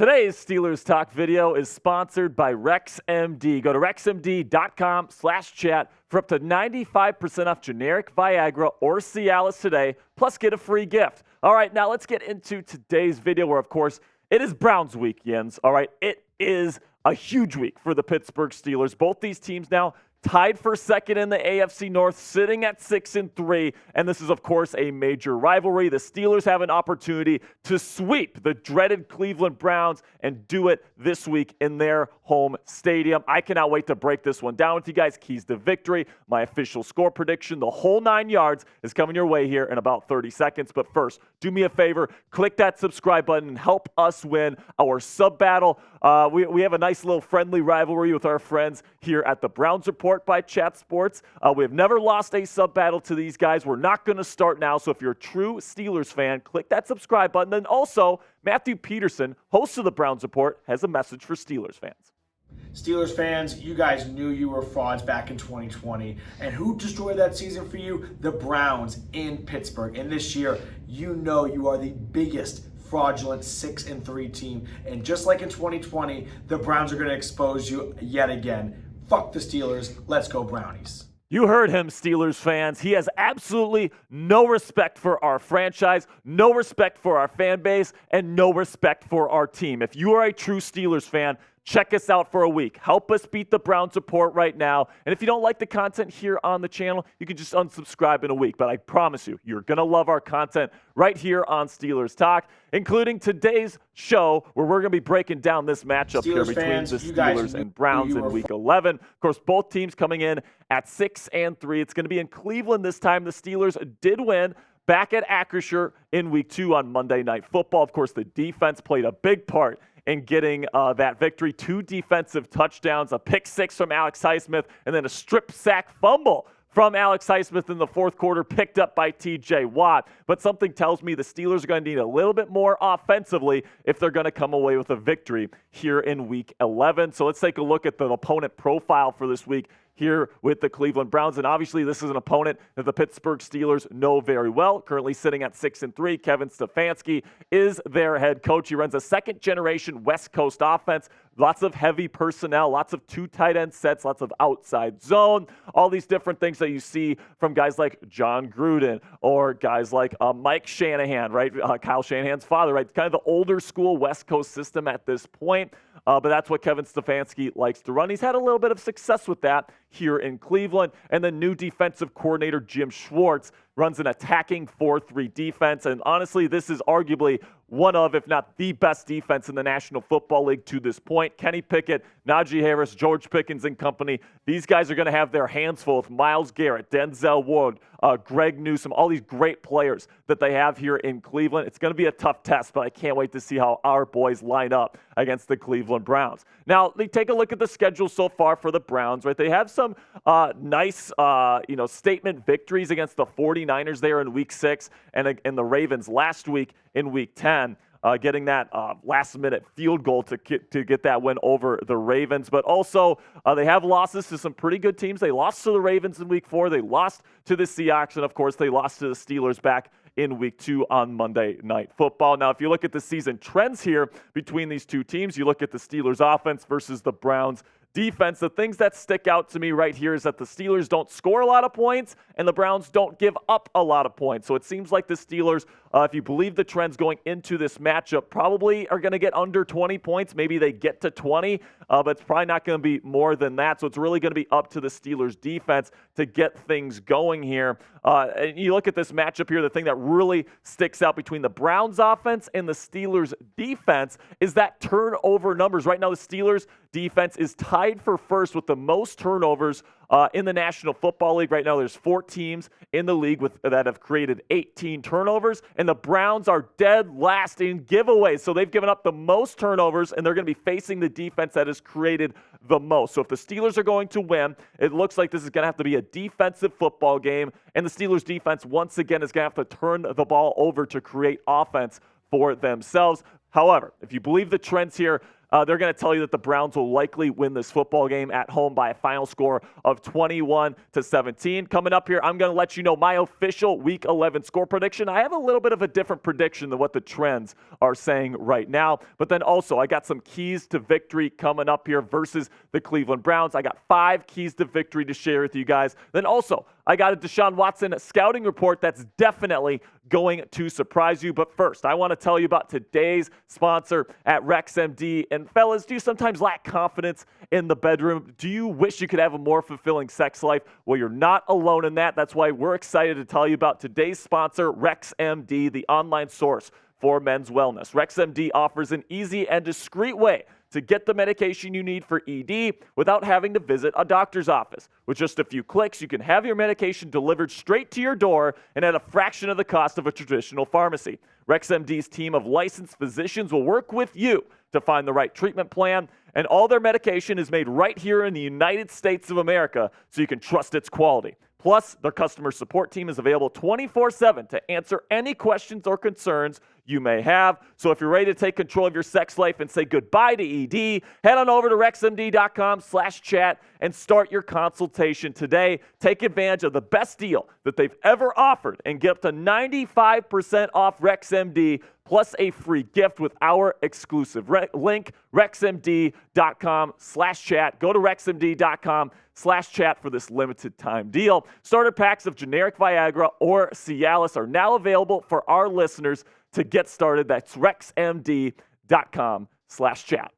Today's Steelers Talk video is sponsored by RexMD. Go to rexmd.com/chat for up to 95% off generic Viagra or Cialis today, plus get a free gift. All right, now let's get into today's video where, of course, it is Browns week, Jens. All right, it is a huge week for the Pittsburgh Steelers. Both these teams now tied for second in the AFC North, sitting at 6-3, and this is, of course, a major rivalry. The Steelers have an opportunity to sweep the dreaded Cleveland Browns and do it this week in their home stadium. I cannot wait to break this one down with you guys. Keys to victory, my official score prediction, the whole 9 yards is coming your way here in about 30 seconds. But first, do me a favor, click that subscribe button and help us win our sub battle. We have a nice little friendly rivalry with our friends here at the Browns Report by Chat Sports. We have never lost a sub battle to these guys. We're not going to start now. So if you're a true Steelers fan, click that subscribe button. And also, Matthew Peterson, host of the Browns Report, has a message for Steelers fans. Steelers fans, you guys knew you were frauds back in 2020. And who destroyed that season for you? The Browns in Pittsburgh. And this year, you know you are the biggest fraudulent 6-3 team. And just like in 2020, the Browns are going to expose you yet again. Fuck the Steelers. Let's go Brownies. You heard him, Steelers fans. He has absolutely no respect for our franchise, no respect for our fan base, and no respect for our team. If you are a true Steelers fan, check us out for a week. Help us beat the Browns Report right now. And if you don't like the content here on the channel, you can just unsubscribe in a week. But I promise you, you're going to love our content right here on Steelers Talk, including today's show where we're going to be breaking down this matchup here between the Steelers and Browns in Week 11. Of course, both teams coming in at 6-3. It's going to be in Cleveland this time. The Steelers did win back at Acrisure in Week 2 on Monday Night Football. Of course, the defense played a big part in getting that victory. 2 defensive touchdowns, a pick 6 from Alex Highsmith, and then a strip sack fumble from Alex Highsmith in the fourth quarter, picked up by TJ Watt. But something tells me the Steelers are going to need a little bit more offensively if they're going to come away with a victory here in Week 11. So let's take a look at the opponent profile for this week here with the Cleveland Browns. And obviously, this is an opponent that the Pittsburgh Steelers know very well. Currently sitting at 6-3, Kevin Stefanski is their head coach. He runs a second-generation West Coast offense. Lots of heavy personnel, lots of 2 tight end sets, lots of outside zone, all these different things that you see from guys like John Gruden or guys like Mike Shanahan, right? Kyle Shanahan's father, right? Kind of the older school West Coast system at this point. But that's what Kevin Stefanski likes to run. He's had a little bit of success with that here in Cleveland. And the new defensive coordinator, Jim Schwartz, runs an attacking 4-3 defense. And honestly, this is arguably one of, if not the best defense in the National Football League to this point. Kenny Pickett, Najee Harris, George Pickens and company, these guys are going to have their hands full with Myles Garrett, Denzel Ward, Greg Newsome, all these great players that they have here in Cleveland. It's going to be a tough test, but I can't wait to see how our boys line up against the Cleveland Browns. Now, they take a look at the schedule so far for the Browns, right? They have some nice, statement victories against the 49ers there in Week 6 and the Ravens last week in Week 10. Getting that last-minute field goal to get that win over the Ravens. But also, they have losses to some pretty good teams. They lost to the Ravens in Week 4. They lost to the Seahawks. And, of course, they lost to the Steelers back in Week 2 on Monday Night Football. Now, if you look at the season trends here between these two teams, you look at the Steelers offense versus the Browns defense. The things that stick out to me right here is that the Steelers don't score a lot of points and the Browns don't give up a lot of points. So it seems like the Steelers, if you believe the trends going into this matchup, probably are going to get under 20 points. Maybe they get to 20, but it's probably not going to be more than that. So it's really going to be up to the Steelers defense to get things going here. And you look at this matchup here, the thing that really sticks out between the Browns offense and the Steelers defense is that turnover numbers. Right now, the Steelers defense is tied for first with the most turnovers in the National Football League. Right now, there's 4 teams in the league that have created 18 turnovers, and the Browns are dead last in giveaways. So they've given up the most turnovers, and they're going to be facing the defense that has created the most. So if the Steelers are going to win, it looks like this is going to have to be a defensive football game, and the Steelers defense, once again, is going to have to turn the ball over to create offense for themselves. However, if you believe the trends here, They're going to tell you that the Browns will likely win this football game at home by a final score of 21-17. Coming up here, I'm going to let you know my official Week 11 score prediction. I have a little bit of a different prediction than what the trends are saying right now. But then also, I got some keys to victory coming up here versus the Cleveland Browns. I got 5 keys to victory to share with you guys. Then also, I got a Deshaun Watson scouting report that's definitely going to surprise you. But first, I want to tell you about today's sponsor at RexMD. And fellas, do you sometimes lack confidence in the bedroom? Do you wish you could have a more fulfilling sex life? Well, you're not alone in that. That's why we're excited to tell you about today's sponsor, RexMD, the online source for men's wellness. RexMD offers an easy and discreet way to get the medication you need for ED without having to visit a doctor's office. With just a few clicks, you can have your medication delivered straight to your door and at a fraction of the cost of a traditional pharmacy. RexMD's team of licensed physicians will work with you to find the right treatment plan, and all their medication is made right here in the United States of America, so you can trust its quality. Plus, their customer support team is available 24/7 to answer any questions or concerns you may have. So if you're ready to take control of your sex life and say goodbye to ED, head on over to rexmd.com/chat and start your consultation today. Take advantage of the best deal that they've ever offered and get up to 95% off RexMD plus a free gift with our exclusive link, rexmd.com/chat. Go to rexmd.com/chat for this limited time deal. Starter packs of generic Viagra or Cialis are now available for our listeners. To get started, that's rexmd.com/chat.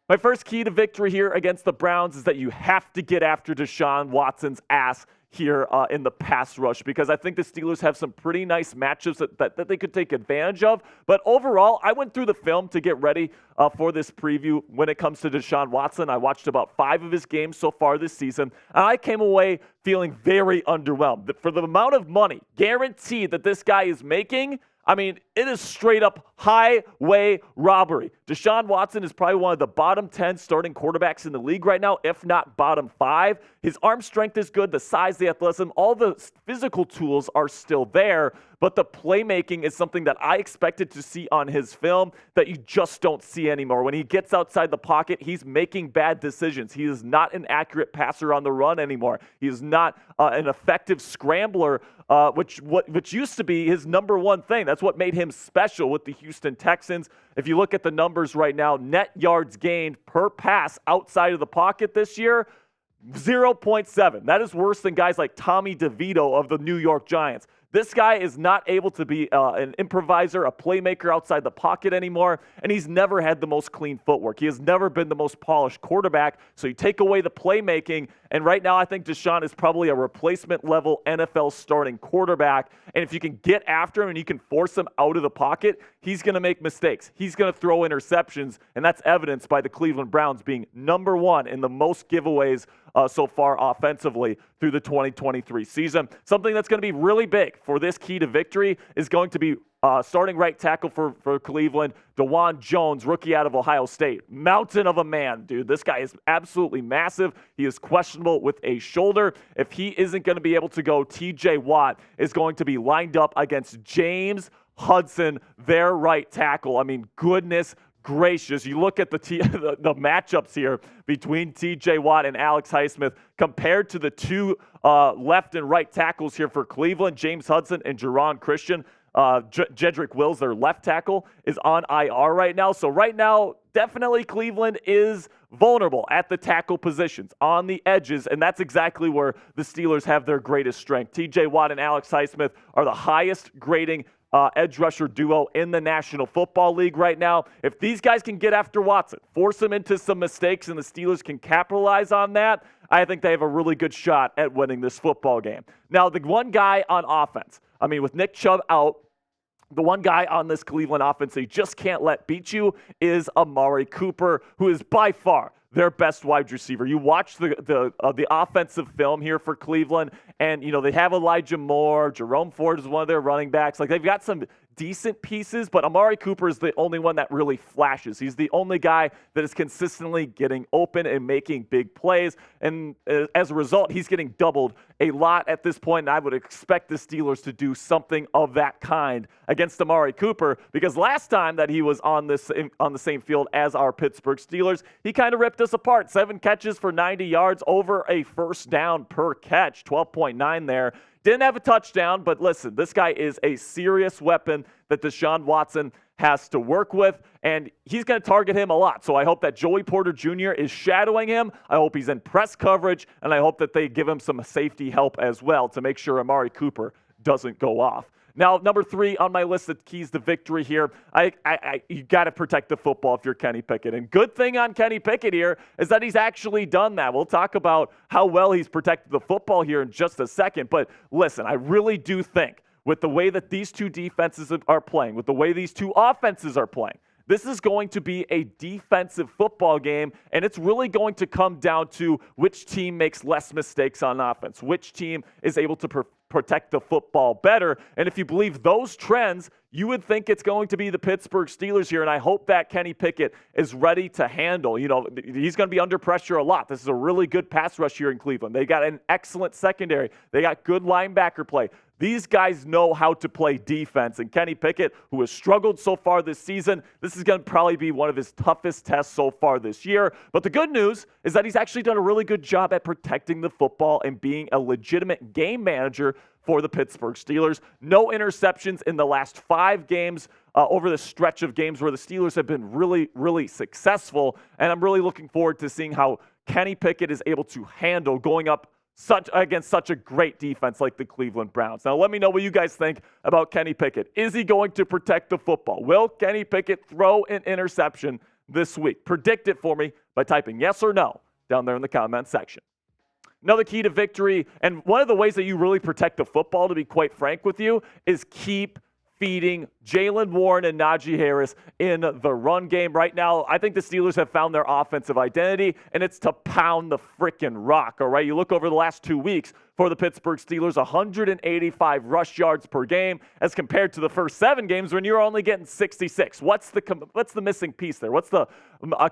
My first key to victory here against the Browns is that you have to get after Deshaun Watson's ass here in the pass rush, because I think the Steelers have some pretty nice matchups that they could take advantage of. But overall, I went through the film to get ready for this preview. When it comes to Deshaun Watson, I watched about 5 of his games so far this season, and I came away feeling very underwhelmed. For the amount of money guaranteed that this guy is making, I mean, it is straight up highway robbery. Deshaun Watson is probably one of the bottom 10 starting quarterbacks in the league right now, if not bottom 5. His arm strength is good, the size, the athleticism, all the physical tools are still there, but the playmaking is something that I expected to see on his film that you just don't see anymore. When he gets outside the pocket, he's making bad decisions. He is not an accurate passer on the run anymore. He is not an effective scrambler, which used to be his number one thing. That's what made him special with the Houston Texans. If you look at the numbers right now, net yards gained per pass outside of the pocket this year, 0.7. That is worse than guys like Tommy DeVito of the New York Giants. This guy is not able to be an improviser, a playmaker outside the pocket anymore, and he's never had the most clean footwork. He has never been the most polished quarterback, so you take away the playmaking, and right now I think Deshaun is probably a replacement-level NFL starting quarterback, and if you can get after him and you can force him out of the pocket, he's going to make mistakes. He's going to throw interceptions, and that's evidenced by the Cleveland Browns being number 1 in the most giveaways so far offensively through the 2023 season. Something that's going to be really big for this key to victory is going to be starting right tackle for Cleveland, DeJuan Jones, rookie out of Ohio State. Mountain of a man, dude. This guy is absolutely massive. He is questionable with a shoulder. If he isn't going to be able to go, TJ Watt is going to be lined up against James Hudson, their right tackle. I mean, goodness gracious. You look at the matchups here between TJ Watt and Alex Highsmith compared to the two left and right tackles here for Cleveland, James Hudson and Jerron Christian. Jedrick Wills, their left tackle, is on IR right now. So right now, definitely Cleveland is vulnerable at the tackle positions, on the edges, and that's exactly where the Steelers have their greatest strength. TJ Watt and Alex Highsmith are the highest grading edge rusher duo in the National Football League right now. If these guys can get after Watson, force him into some mistakes, and the Steelers can capitalize on that, I think they have a really good shot at winning this football game. Now, the one guy on offense, I mean, with Nick Chubb out, the one guy on this Cleveland offense that you just can't let beat you is Amari Cooper, who is by far their best wide receiver. You watch the offensive film here for Cleveland, and you know they have Elijah Moore, Jerome Ford is one of their running backs. Like, they've got some decent pieces, but Amari Cooper is the only one that really flashes. He's the only guy that is consistently getting open and making big plays, and as a result, he's getting doubled a lot at this point, and I would expect the Steelers to do something of that kind against Amari Cooper, because last time that he was on the same field as our Pittsburgh Steelers, he kind of ripped us apart. 7 catches for 90 yards, over a first down per catch, 12.9 there. Didn't have a touchdown, but listen, this guy is a serious weapon that Deshaun Watson has to work with, and he's going to target him a lot. So I hope that Joey Porter Jr. is shadowing him. I hope he's in press coverage, and I hope that they give him some safety help as well to make sure Amari Cooper doesn't go off. Now, number 3 on my list of keys to victory here, you got to protect the football if you're Kenny Pickett. And good thing on Kenny Pickett here is that he's actually done that. We'll talk about how well he's protected the football here in just a second. But listen, I really do think with the way that these two defenses are playing, with the way these two offenses are playing, this is going to be a defensive football game, and it's really going to come down to which team makes less mistakes on offense, which team is able to protect the football better. And if you believe those trends, you would think it's going to be the Pittsburgh Steelers here, and I hope that Kenny Pickett is ready to handle. You know, he's going to be under pressure a lot. This is a really good pass rush here in Cleveland. They got an excellent secondary. They got good linebacker play. These guys know how to play defense, and Kenny Pickett, who has struggled so far this season, this is going to probably be one of his toughest tests so far this year. But the good news is that he's actually done a really good job at protecting the football and being a legitimate game manager for the Pittsburgh Steelers. No interceptions in the last 5 games over the stretch of games where the Steelers have been really, really successful, and I'm really looking forward to seeing how Kenny Pickett is able to handle going up against such a great defense like the Cleveland Browns. Now, let me know what you guys think about Kenny Pickett. Is he going to protect the football? Will Kenny Pickett throw an interception this week? Predict it for me by typing yes or no down there in the comment section. Another key to victory, and one of the ways that you really protect the football, to be quite frank with you, is keep feeding Jaylen Warren and Najee Harris in the run game. Right now, I think the Steelers have found their offensive identity, and it's to pound the frickin' rock, all right? You look over the last 2 weeks for the Pittsburgh Steelers, 185 rush yards per game as compared to the first 7 games when you're only getting 66. What's the missing piece there? What's the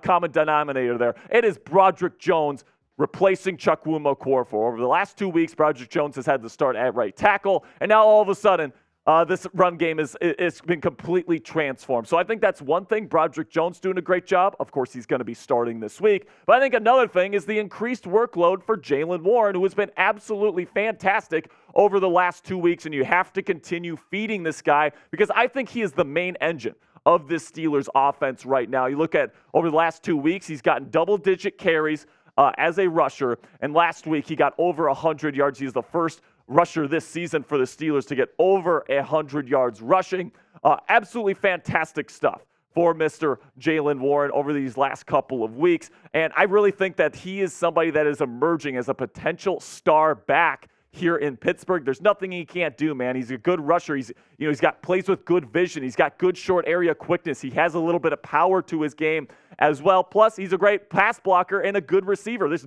common denominator there? It is Broderick Jones replacing Chukwuma-Okorafor. Over the last 2 weeks, Broderick Jones has had to start at right tackle, and now all of a sudden, this run game it's been completely transformed. So I think that's one thing. Broderick Jones doing a great job. Of course, he's going to be starting this week. But I think another thing is the increased workload for Jaylen Warren, who has been absolutely fantastic over the last 2 weeks. And you have to continue feeding this guy because I think he is the main engine of this Steelers offense right now. You look at over the last 2 weeks, he's gotten double-digit carries as a rusher. And last week, he got over 100 yards. He's the first rusher this season for the Steelers to get over 100 yards rushing. Absolutely fantastic stuff for Mr. Jaylen Warren over these last couple of weeks. And I really think that he is somebody that is emerging as a potential star back here in Pittsburgh. There's nothing he can't do, man. He's a good rusher. He's got plays with good vision. He's got good short area quickness. He has a little bit of power to his game as well. Plus, he's a great pass blocker and a good receiver. There's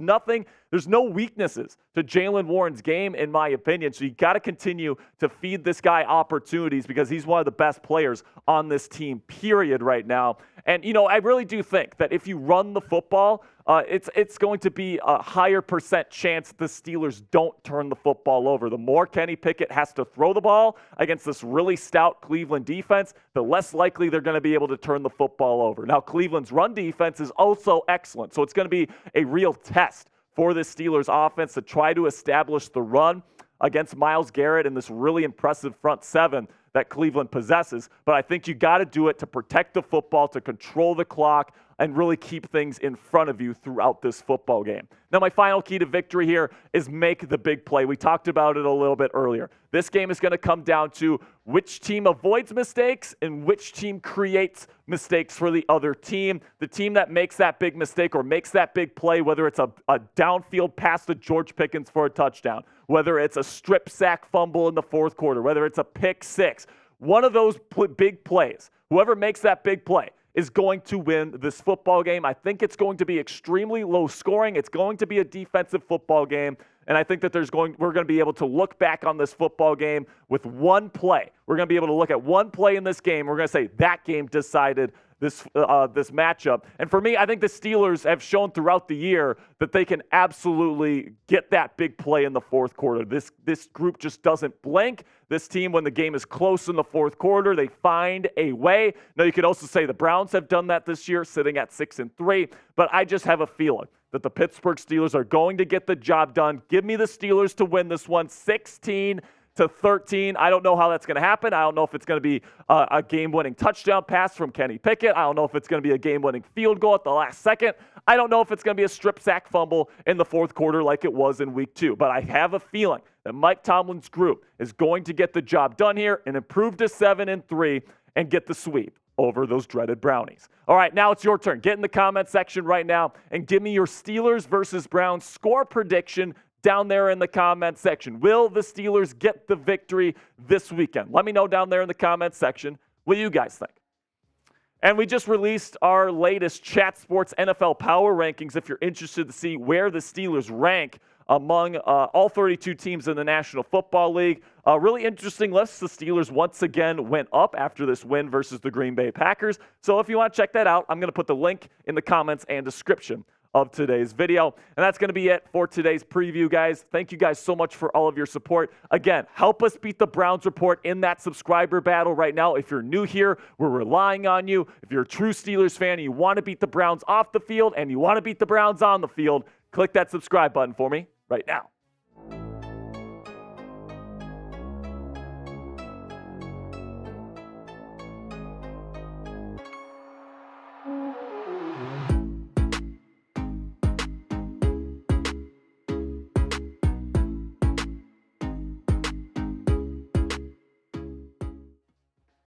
no weaknesses to Jaylen Warren's game, in my opinion. So you got to continue to feed this guy opportunities because he's one of the best players on this team, period, right now. And, I really do think that if you run the football, it's going to be a higher % chance the Steelers don't turn the football over. The more Kenny Pickett has to throw the ball against this really stout Cleveland defense, the less likely they're going to be able to turn the football over. Now, Cleveland's run defense is also excellent, so it's going to be a real test for this Steelers offense to try to establish the run against Myles Garrett and this really impressive front 7 that Cleveland possesses. But I think you got to do it to protect the football, to control the clock, and really keep things in front of you throughout this football game. Now, my final key to victory here is make the big play. We talked about it a little bit earlier. This game is going to come down to which team avoids mistakes and which team creates mistakes for the other team. The team that makes that big mistake or makes that big play, whether it's a downfield pass to George Pickens for a touchdown, whether it's a strip sack fumble in the 4th quarter, whether it's a pick 6, one of those big plays, whoever makes that big play is going to win this football game. I think it's going to be extremely low scoring. It's going to be a defensive football game. And I think that we're going to be able to look back on this football game with one play. We're going to be able to look at one play in this game. We're going to say that game decided this matchup. And for me, I think the Steelers have shown throughout the year that they can absolutely get that big play in the fourth quarter. This group just doesn't blink. This team, when the game is close in the fourth quarter, they find a way. Now, you could also say the Browns have done that this year, sitting at 6-3. But I just have a feeling that the Pittsburgh Steelers are going to get the job done. Give me the Steelers to win this one, 16-13. I don't know how that's going to happen. I don't know if it's going to be a game-winning touchdown pass from Kenny Pickett. I don't know if it's going to be a game-winning field goal at the last second. I don't know if it's going to be a strip sack fumble in the fourth quarter like it was in week 2. But I have a feeling that Mike Tomlin's group is going to get the job done here and improve to 7-3 and get the sweep over those dreaded Brownies. All right, now it's your turn. Get in the comment section right now and give me your Steelers versus Browns score prediction down there in the comment section. Will the Steelers get the victory this weekend? Let me know down there in the comment section what you guys think. And we just released our latest Chat Sports NFL Power Rankings if you're interested to see where the Steelers rank among all 32 teams in the National Football League. Really interesting list. The Steelers once again went up after this win versus the Green Bay Packers. So if you want to check that out, I'm going to put the link in the comments and description of today's video. And that's going to be it for today's preview, guys. Thank you guys so much for all of your support. Again, help us beat the Browns Report in that subscriber battle right now. If you're new here, we're relying on you. If you're a true Steelers fan and you want to beat the Browns off the field and you want to beat the Browns on the field, click that subscribe button for me right now.